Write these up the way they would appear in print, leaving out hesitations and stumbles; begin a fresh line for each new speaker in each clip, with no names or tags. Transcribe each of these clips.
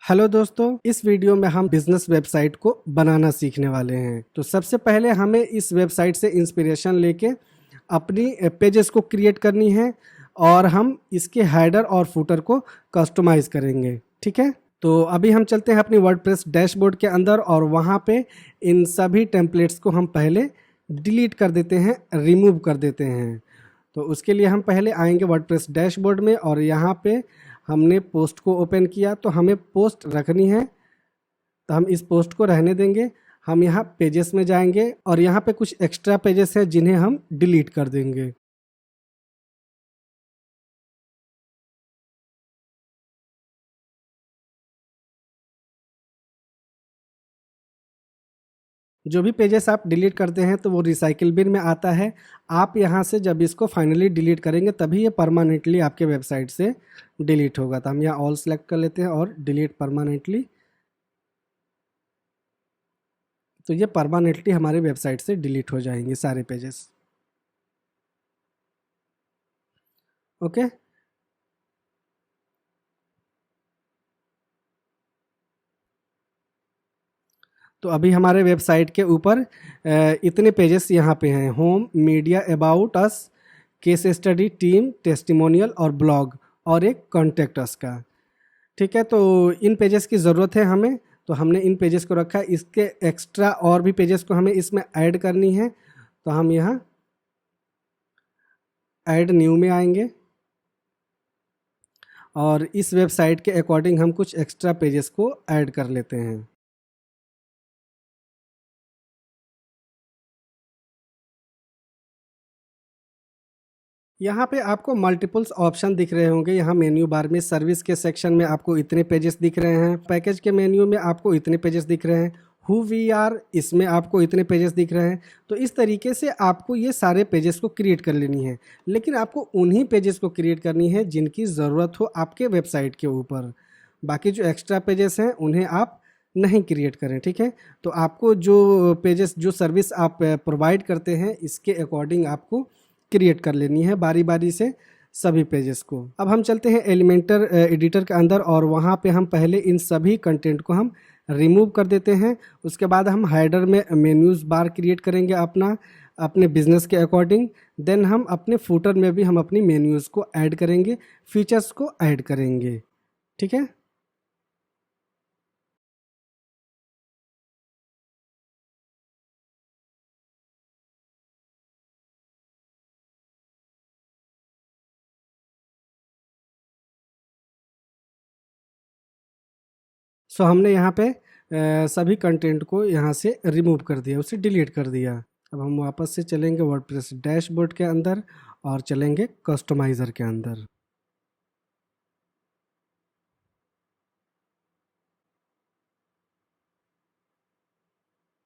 Hello दोस्तों, इस video में हम बिजनेस वेबसाइट को बनाना सीखने वाले हैं। तो सबसे पहले हमें इस वेबसाइट से इंस्पिरेशन लेके अपनी पेजेस को क्रिएट करनी है और हम इसके हेडर और फुटर को कस्टमाइज करेंगे। ठीक है, तो अभी हम चलते हैं अपनी वर्डप्रेस डैशबोर्ड के अंदर और वहाँ पे इन सभी टेम्पलेट्स को हम पहले डिलीट कर देते हैं, रिमूव कर देते हैं। तो उसके लिए हम पहले आएंगे वर्डप्रेस डैशबोर्ड में और यहाँ पे हमने पोस्ट को ओपन किया, तो हमें पोस्ट रखनी है, तो हम इस पोस्ट को रहने देंगे। हम यहाँ पेजेस में जाएंगे और यहाँ पे कुछ एक्स्ट्रा पेजेस हैं जिन्हें हम डिलीट कर देंगे। जो भी पेजेस आप डिलीट करते हैं तो वो रिसाइकिल बिन में आता है। आप यहाँ से जब इसको फाइनली डिलीट करेंगे तभी ये परमानेंटली आपके वेबसाइट से डिलीट होगा। तो हम यहाँ ऑल सेलेक्ट कर लेते हैं और डिलीट परमानेंटली। तो ये परमानेंटली हमारे वेबसाइट से डिलीट हो जाएंगे सारे पेजेस। ओके, तो अभी हमारे वेबसाइट के ऊपर इतने पेजेस यहाँ पे हैं: home, media, about us, case study, team, testimonial और ब्लॉग और एक कॉन्टेक्ट अस का। ठीक है, तो इन पेजेस की ज़रूरत है हमें, तो हमने इन पेजेस को रखा है। इसके एक्स्ट्रा और भी पेजेस को हमें इसमें ऐड करनी है, तो हम यहाँ ऐड न्यू में आएंगे और इस वेबसाइट के अकॉर्डिंग हम कुछ एक्स्ट्रा पेजेस को ऐड कर लेते हैं। यहाँ पे आपको मल्टीपल्स ऑप्शन दिख रहे होंगे। यहाँ मेन्यू बार में सर्विस के सेक्शन में आपको इतने पेजेस दिख रहे हैं, पैकेज के मेन्यू में आपको इतने पेजेस दिख रहे हैं, हु वी आर इसमें आपको इतने पेजेस दिख रहे हैं। तो इस तरीके से आपको ये सारे पेजेस को क्रिएट कर लेनी है, लेकिन आपको उन्हीं पेजेस को क्रिएट करनी है जिनकी ज़रूरत हो आपके वेबसाइट के ऊपर। बाकी जो एक्स्ट्रा पेजेस हैं उन्हें आप नहीं क्रिएट करें। ठीक है, तो आपको जो पेजेस, जो सर्विस आप प्रोवाइड करते हैं, इसके अकॉर्डिंग आपको क्रिएट कर लेनी है बारी बारी से सभी पेजेस को। अब हम चलते हैं एलिमेंटर एडिटर के अंदर और वहाँ पे हम पहले इन सभी कंटेंट को हम रिमूव कर देते हैं। उसके बाद हम हेडर में मेन्यूज़ बार क्रिएट करेंगे अपना, अपने बिजनेस के अकॉर्डिंग। देन हम अपने फूटर में भी हम अपनी मेन्यूज़ को ऐड करेंगे, फीचर्स को ऐड करेंगे। ठीक है, सो हमने यहाँ पे सभी कंटेंट को यहाँ से रिमूव कर दिया, उसे डिलीट कर दिया। अब हम वापस से चलेंगे वर्डप्रेस डैशबोर्ड के अंदर और चलेंगे कस्टमाइज़र के अंदर।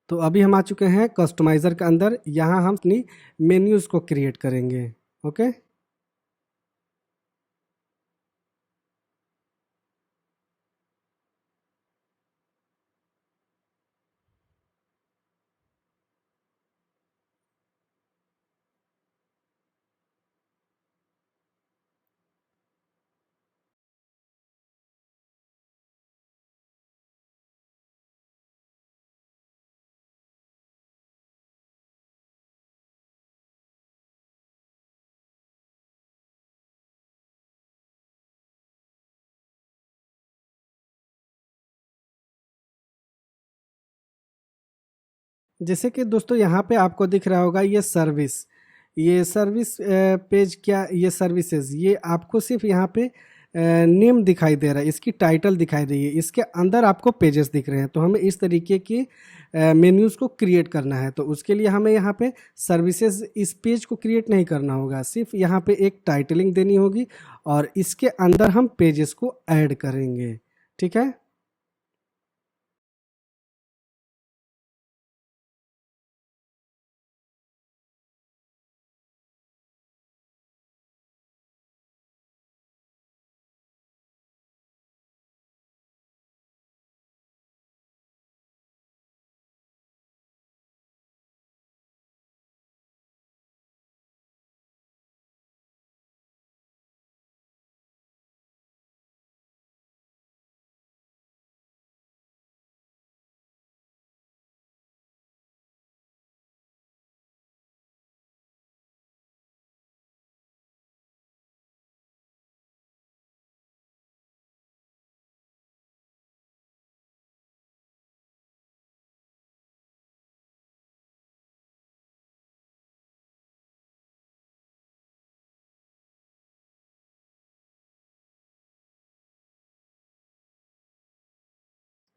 तो अभी हम आ चुके हैं कस्टमाइज़र के अंदर। यहाँ हम अपनी मेन्यूज़ को क्रिएट करेंगे। ओके, जैसे कि दोस्तों यहाँ पे आपको दिख रहा होगा ये सर्विस पेज, क्या ये सर्विसेज, ये आपको सिर्फ यहाँ पे नेम दिखाई दे रहा है, इसकी टाइटल दिखाई दे रही है, इसके अंदर आपको पेजेस दिख रहे हैं। तो हमें इस तरीके की मेन्यूज़ को क्रिएट करना है, तो उसके लिए हमें यहाँ पे सर्विसेज इस पेज को क्रिएट नहीं करना होगा, सिर्फ यहाँ पे एक टाइटलिंग देनी होगी और इसके अंदर हम पेजेस को ऐड करेंगे। ठीक है।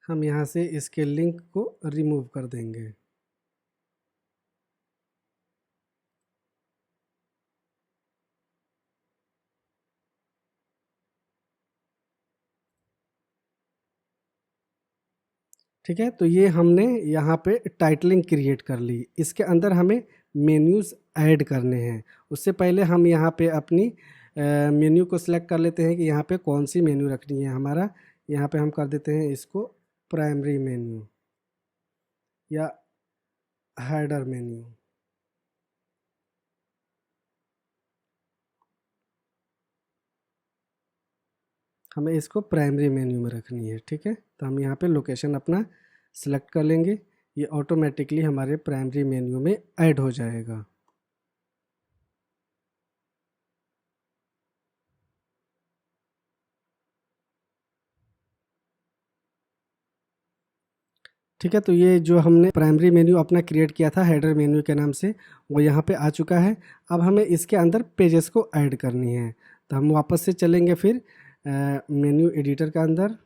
हम यहाँ से इसके लिंक को रिमूव कर देंगे। ठीक है, तो ये हमने यहाँ पे टाइटलिंग क्रिएट कर ली। इसके अंदर हमें मेन्यूज़ ऐड करने हैं। उससे पहले हम यहाँ पे अपनी मेन्यू को सिलेक्ट कर लेते हैं कि यहाँ पे कौन सी मेन्यू रखनी है हमारा। यहाँ पे हम कर देते हैं इसको प्राइमरी मेन्यू या हेडर मेन्यू। हमें इसको प्राइमरी मेन्यू में रखनी है। ठीक है, तो हम यहाँ पे लोकेशन अपना सिलेक्ट कर लेंगे। ये ऑटोमेटिकली हमारे प्राइमरी मेन्यू में ऐड हो जाएगा। ठीक है, तो ये जो हमने प्राइमरी मेन्यू अपना क्रिएट किया था हेडर मेन्यू के नाम से, वो यहाँ पे आ चुका है। अब हमें इसके अंदर पेजेस को ऐड करनी है। तो हम वापस से चलेंगे फिर मेन्यू एडिटर के अंदर,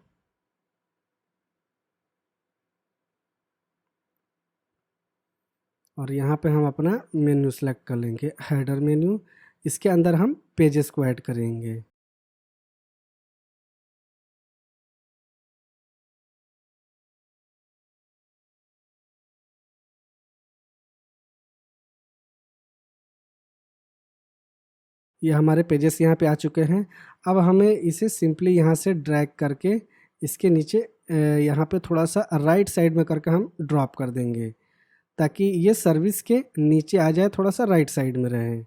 और यहाँ पे हम अपना मेन्यू सेलेक्ट कर लेंगे हेडर मेन्यू। इसके अंदर हम पेजेस को ऐड करेंगे। ये हमारे पेजेस यहाँ पे आ चुके हैं। अब हमें इसे सिंपली यहाँ से ड्रैग करके इसके नीचे यहाँ पे थोड़ा सा राइट साइड में करके हम ड्रॉप कर देंगे, ताकि ये सर्विस के नीचे आ जाए, थोड़ा सा राइट साइड में रहे।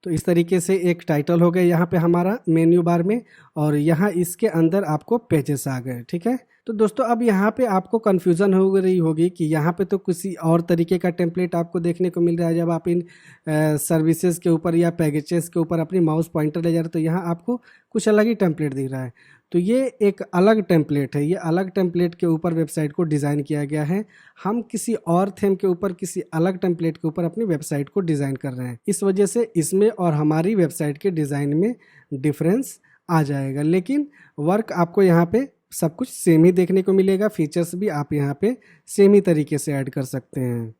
तो इस तरीके से एक टाइटल हो गया यहाँ पे हमारा मेन्यू बार में, और यहाँ इसके अंदर आपको पेजेस आ गए। ठीक है, तो दोस्तों अब यहाँ पे आपको कन्फ्यूज़न हो रही होगी कि यहाँ पे तो किसी और तरीके का टेम्पलेट आपको देखने को मिल रहा है। जब आप इन सर्विसेज के ऊपर या पैकेजेस के ऊपर अपनी माउस पॉइंटर ले जा रहे हो तो यहाँ आपको कुछ अलग ही टेम्पलेट दिख रहा है। तो ये एक अलग टेम्पलेट है। ये अलग टेम्पलेट के ऊपर वेबसाइट को डिज़ाइन किया गया है। हम किसी और थीम के ऊपर, किसी अलग टेम्पलेट के ऊपर अपनी वेबसाइट को डिज़ाइन कर रहे हैं। इस वजह से इसमें और हमारी वेबसाइट के डिज़ाइन में डिफरेंस आ जाएगा, लेकिन वर्क आपको यहाँ पे सब कुछ सेम ही देखने को मिलेगा। फीचर्स भी आप यहाँ पे सेम ही तरीके से ऐड कर सकते हैं।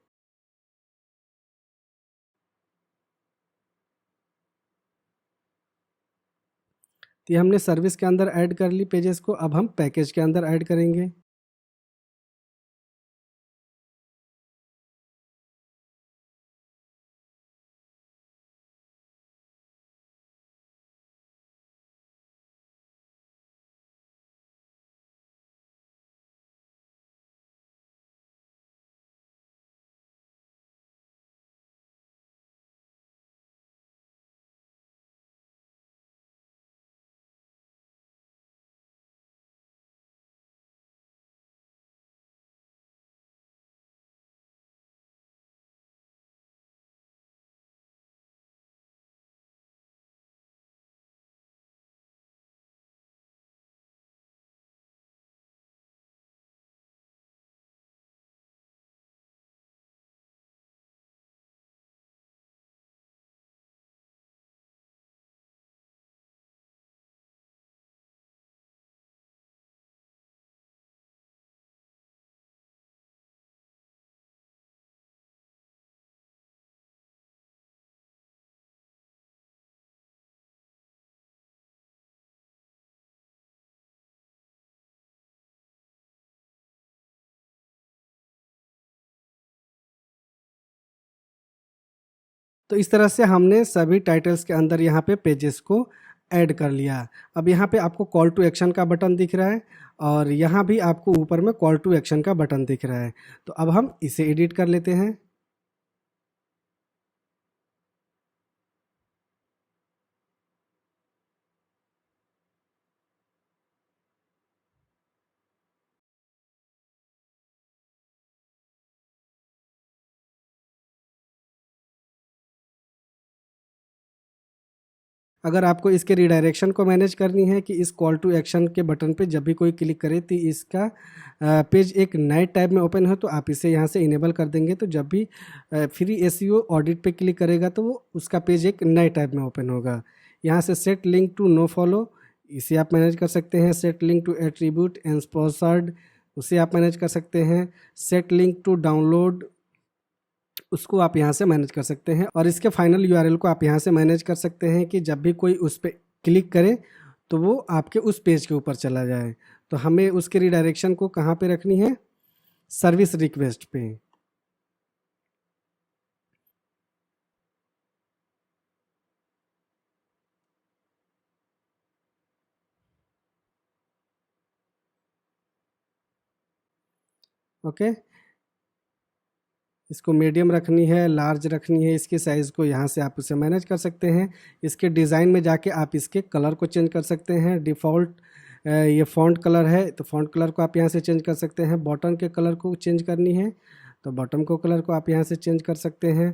तो ये हमने सर्विस के अंदर ऐड कर ली पेजेस को। अब हम पैकेज के अंदर ऐड करेंगे। तो इस तरह से हमने सभी टाइटल्स के अंदर यहाँ पे पेजेस को ऐड कर लिया। अब यहाँ पे आपको कॉल टू एक्शन का बटन दिख रहा है, और यहाँ भी आपको ऊपर में कॉल टू एक्शन का बटन दिख रहा है। तो अब हम इसे एडिट कर लेते हैं। अगर आपको इसके रिडायरेक्शन को मैनेज करनी है कि इस कॉल टू एक्शन के बटन पे जब भी कोई क्लिक करे तो इसका पेज एक नए टैब में ओपन हो, तो आप इसे यहाँ से इनेबल कर देंगे। तो जब भी फ्री एसईओ ऑडिट पे क्लिक करेगा तो वो उसका पेज एक नए टैब में ओपन होगा। यहाँ से set link to no follow, इसे आप मैनेज कर सकते हैं। Set link to attribute and sponsored, उसे आप मैनेज कर सकते हैं। सेट लिंक टू डाउनलोड, उसको आप यहाँ से मैनेज कर सकते हैं। और इसके फाइनल यूआरएल को आप यहाँ से मैनेज कर सकते हैं कि जब भी कोई उस पर क्लिक करे तो वो आपके उस पेज के ऊपर चला जाए। तो हमें उसके रिडायरेक्शन को कहाँ पे रखनी है? सर्विस रिक्वेस्ट पे। ओके, इसको मीडियम रखनी है, लार्ज रखनी है, इसकी साइज़ को यहाँ से आप उसे मैनेज कर सकते हैं। इसके डिज़ाइन में जाके आप इसके कलर को चेंज कर सकते हैं। डिफ़ॉल्ट ये फ़ॉन्ट कलर है तो फ़ॉन्ट कलर को आप यहाँ से चेंज कर सकते हैं। बॉटम के कलर को चेंज करनी है तो बॉटम को कलर को आप यहाँ से चेंज कर सकते हैं।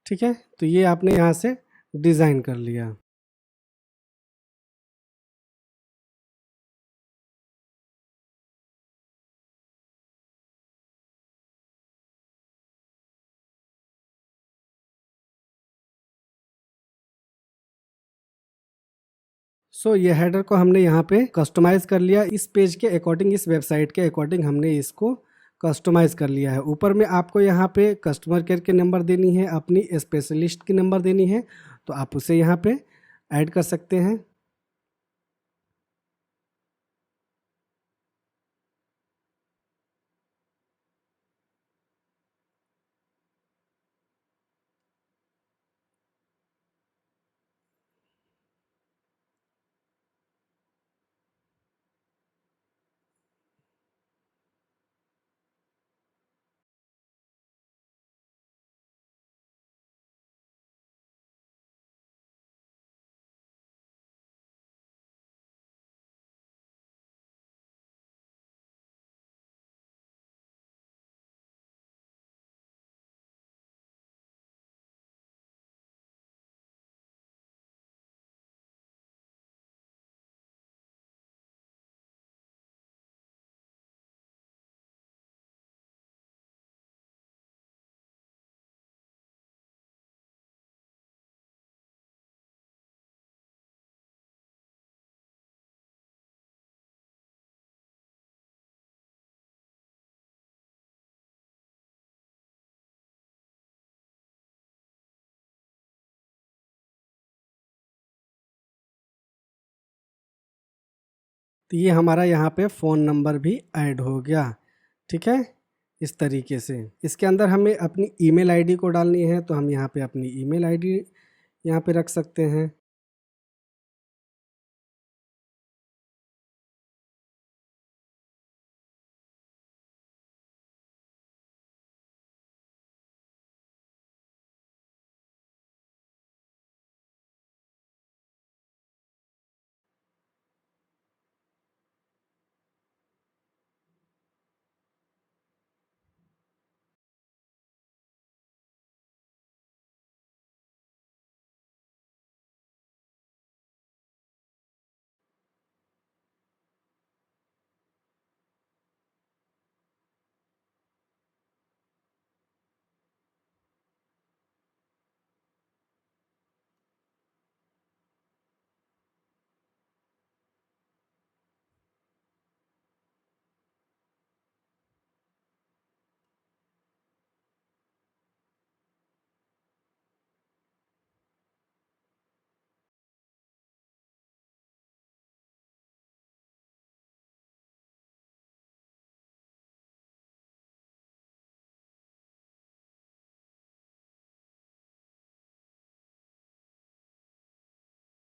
ठीक है, तो ये आपने यहाँ से डिज़ाइन कर लिया। ये हेडर को हमने यहाँ पे कस्टमाइज़ कर लिया। इस पेज के अकॉर्डिंग, इस वेबसाइट के अकॉर्डिंग हमने इसको कस्टमाइज़ कर लिया है। ऊपर में आपको यहाँ पे कस्टमर केयर के नंबर देनी है, अपनी स्पेशलिस्ट की नंबर देनी है, तो आप उसे यहाँ पे ऐड कर सकते हैं। तो ये हमारा यहाँ पे फ़ोन नंबर भी ऐड हो गया। ठीक है, इस तरीके से। इसके अंदर हमें अपनी ईमेल आईडी को डालनी है, तो हम यहाँ पे अपनी ईमेल आईडी यहाँ पे रख सकते हैं।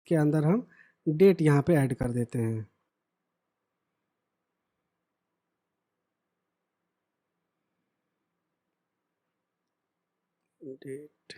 के अंदर हम डेट यहाँ पे ऐड कर देते हैं। डेट,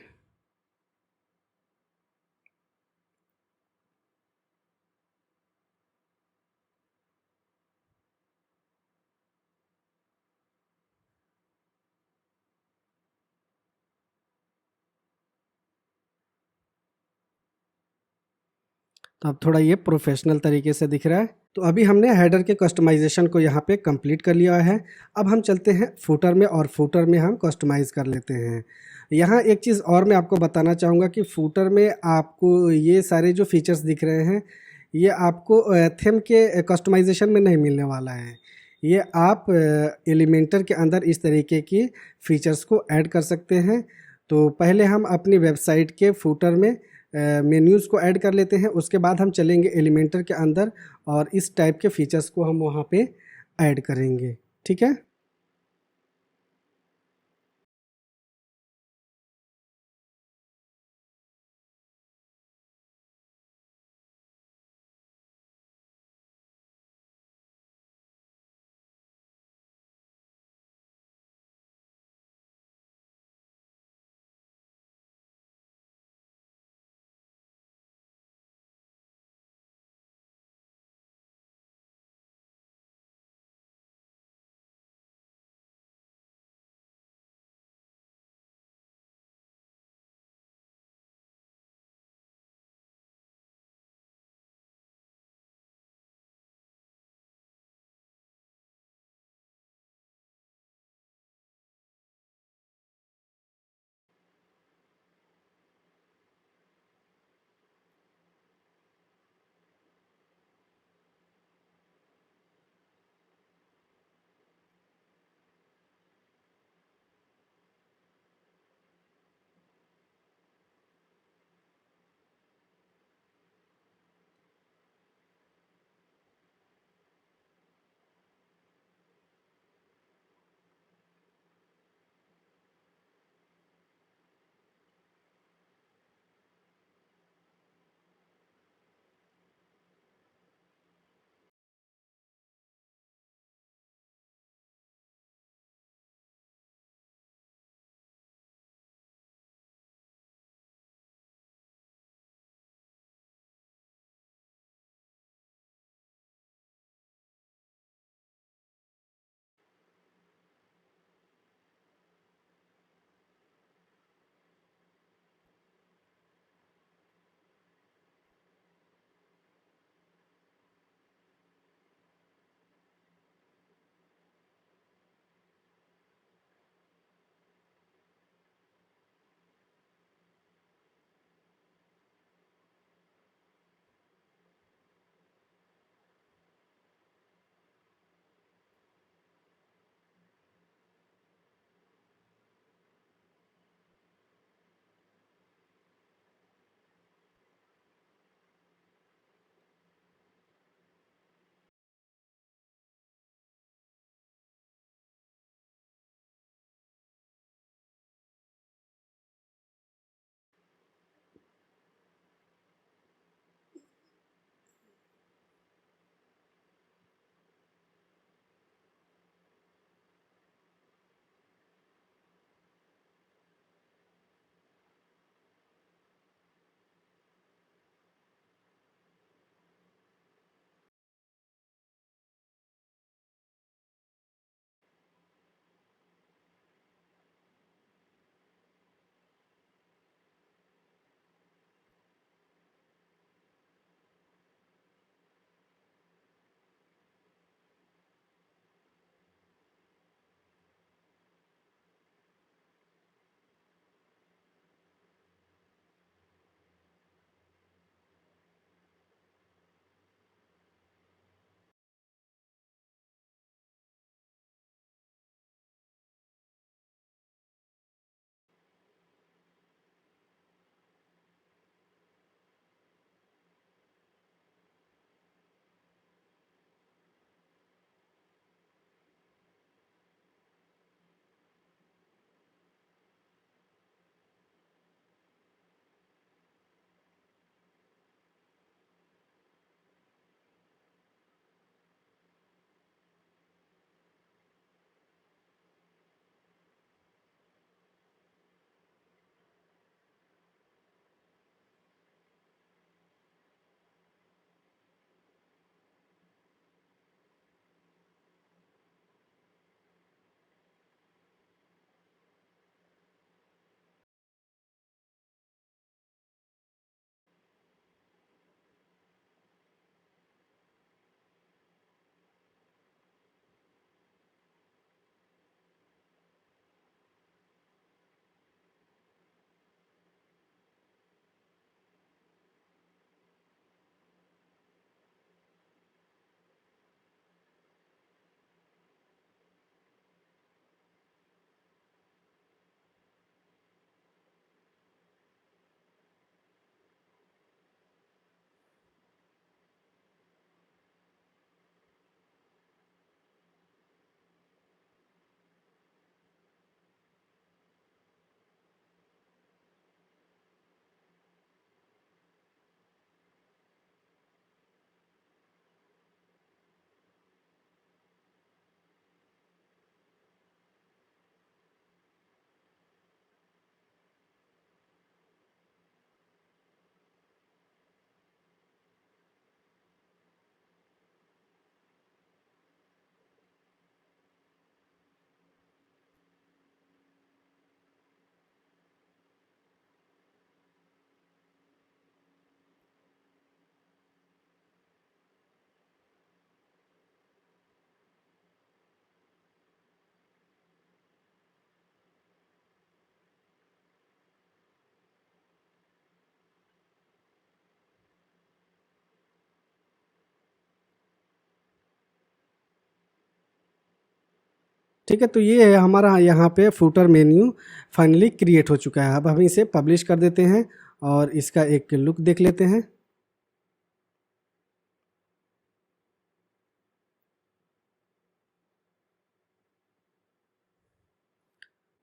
तो अब थोड़ा ये प्रोफेशनल तरीके से दिख रहा है। तो अभी हमने हेडर के कस्टमाइजेशन को यहाँ पे कंप्लीट कर लिया है। अब हम चलते हैं फुटर में, और फुटर में हम कस्टमाइज़ कर लेते हैं। यहाँ एक चीज़ और मैं आपको बताना चाहूँगा कि फुटर में आपको ये सारे जो फीचर्स दिख रहे हैं, ये आपको थीम के कस्टमाइजेशन में नहीं मिलने वाला है। ये आप एलिमेंटर के अंदर इस तरीके की फीचर्स को ऐड कर सकते हैं। तो पहले हम अपनी वेबसाइट के फुटर में मेन्यूज़ को ऐड कर लेते हैं, उसके बाद हम चलेंगे एलिमेंटर के अंदर और इस टाइप के फीचर्स को हम वहाँ पे ऐड करेंगे। ठीक है। ठीक है, तो ये है हमारा यहाँ पे फूटर मेन्यू फाइनली क्रिएट हो चुका है। अब हम इसे पब्लिश कर देते हैं और इसका एक लुक देख लेते हैं।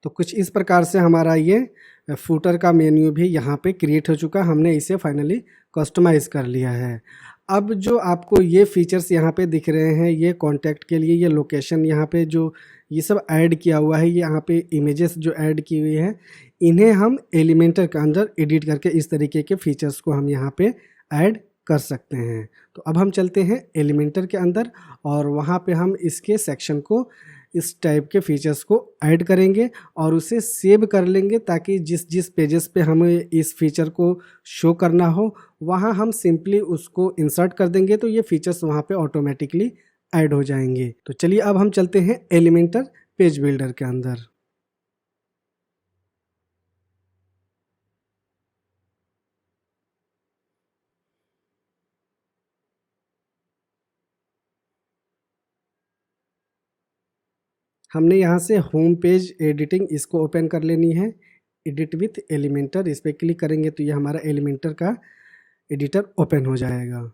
तो कुछ इस प्रकार से हमारा ये फूटर का मेन्यू भी यहाँ पे क्रिएट हो चुका है। हमने इसे फाइनली कस्टमाइज़ कर लिया है। अब जो आपको ये फीचर्स यहाँ पे दिख रहे हैं, ये कॉन्टैक्ट के लिए, ये लोकेशन यहाँ पे जो ये सब ऐड किया हुआ है, ये यहाँ पे इमेजेस जो ऐड की हुई है, इन्हें हम एलिमेंटर के अंदर एडिट करके इस तरीके के फीचर्स को हम यहाँ पे ऐड कर सकते हैं। तो अब हम चलते हैं एलिमेंटर के अंदर और वहाँ पे हम इसके सेक्शन को, इस टाइप के फीचर्स को ऐड करेंगे और उसे सेव कर लेंगे, ताकि जिस जिस पेजेस पे हमें इस फीचर को शो करना हो वहाँ हम सिंपली उसको इंसर्ट कर देंगे, तो ये फीचर्स वहाँ पे ऑटोमेटिकली ऐड हो जाएंगे। तो चलिए अब हम चलते हैं एलिमेंटर पेज बिल्डर के अंदर। हमने यहाँ से होम पेज एडिटिंग इसको ओपन कर लेनी है। एडिट विथ एलिमेंटर, इस पर क्लिक करेंगे तो ये हमारा एलिमेंटर का एडिटर ओपन हो जाएगा।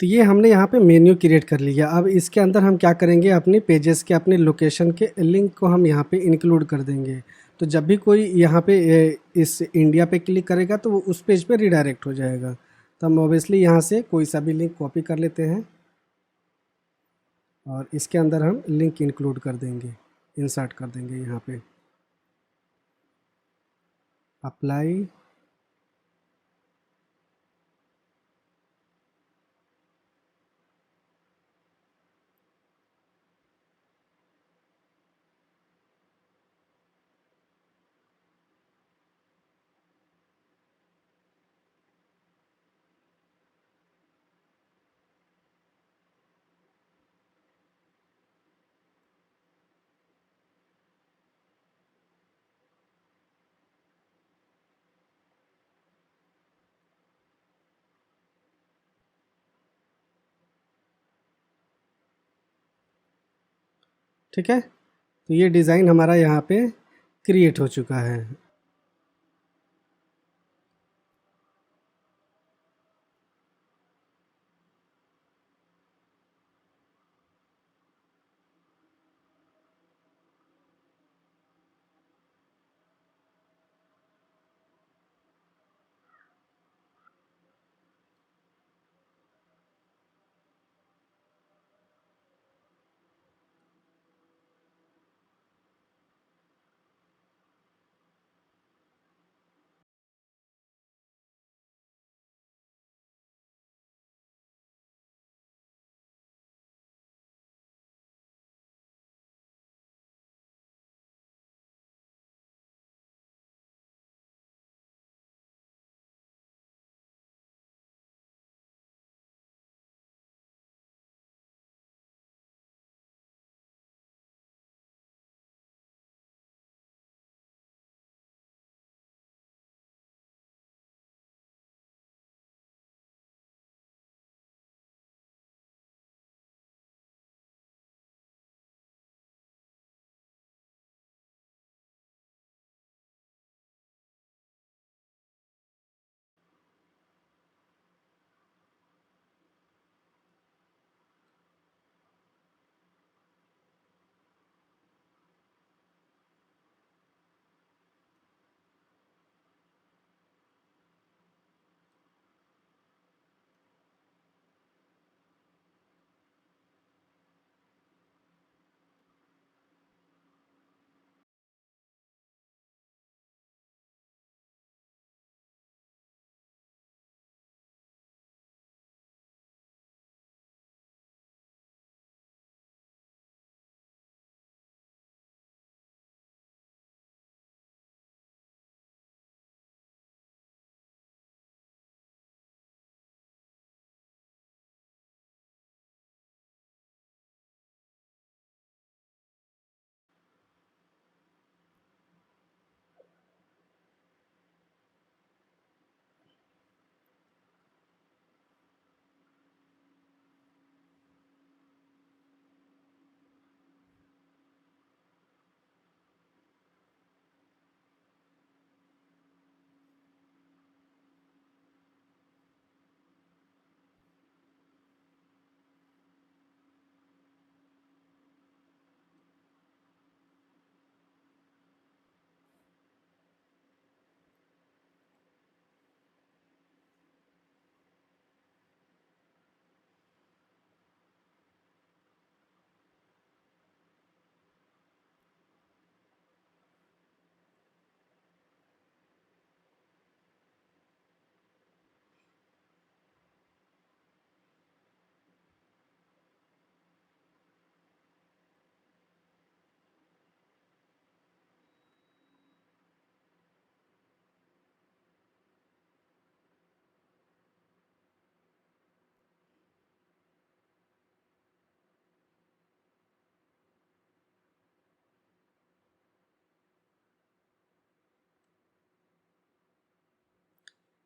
तो ये हमने यहाँ पे मेन्यू क्रिएट कर लिया। अब इसके अंदर हम क्या करेंगे, अपने पेजेस के, अपने लोकेशन के लिंक को हम यहाँ पे इंक्लूड कर देंगे। तो जब भी कोई यहाँ पे इस इंडिया पे क्लिक करेगा तो वो उस पेज पे रिडायरेक्ट हो जाएगा। तो हम ऑब्वियसली यहाँ से कोई सा भी लिंक कॉपी कर लेते हैं। और इसके अंदर हम लिंक इंक्लूड कर देंगे, इंसर्ट कर देंगे यहाँ पे। अप्लाई, ठीक है। तो ये डिज़ाइन हमारा यहाँ पे क्रिएट हो चुका है।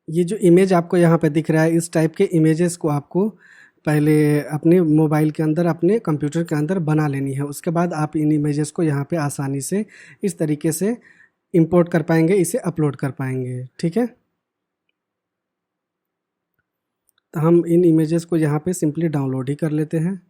ये जो इमेज आपको यहाँ पे दिख रहा है, इस टाइप के इमेजेस को आपको पहले अपने मोबाइल के अंदर, अपने कंप्यूटर के अंदर बना लेनी है। उसके बाद आप इन इमेजेस को यहाँ पे आसानी से इस तरीके से इंपोर्ट कर पाएंगे, इसे अपलोड कर पाएंगे। ठीक है, तो हम इन इमेजेस को यहाँ पे सिंपली डाउनलोड ही कर लेते हैं।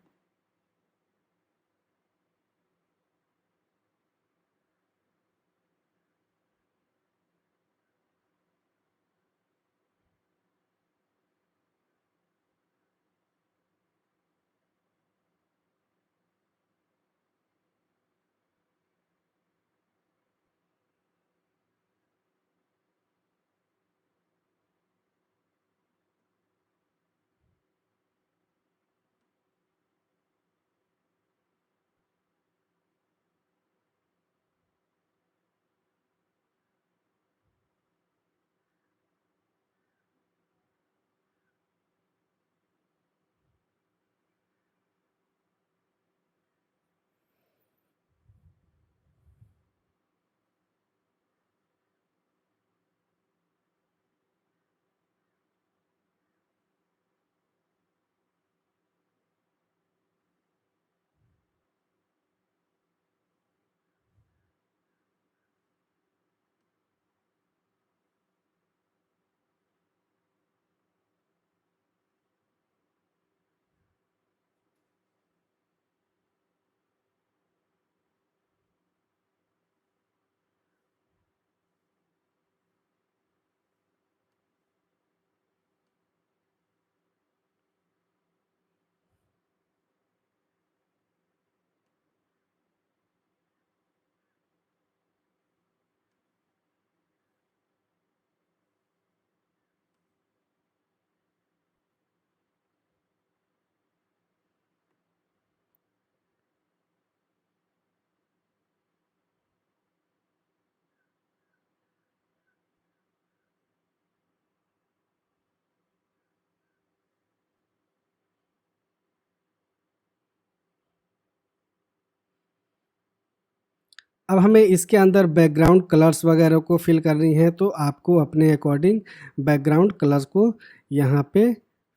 अब हमें इसके अंदर बैकग्राउंड कलर्स वगैरह को फिल करनी है, तो आपको अपने अकॉर्डिंग बैकग्राउंड कलर्स को यहाँ पे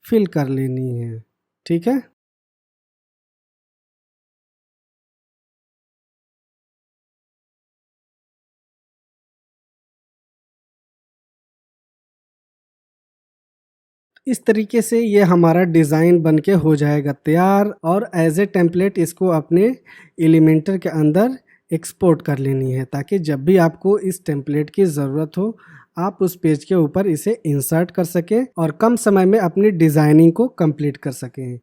फिल कर लेनी है। ठीक है। इस तरीके से ये हमारा डिज़ाइन बनके हो जाएगा तैयार, और एज ए टेम्पलेट इसको अपने एलिमेंटर के अंदर एक्सपोर्ट कर लेनी है, ताकि जब भी आपको इस टेम्पलेट की ज़रूरत हो आप उस पेज के ऊपर इसे इंसर्ट कर सकें और कम समय में अपनी डिज़ाइनिंग को कंप्लीट कर सकें।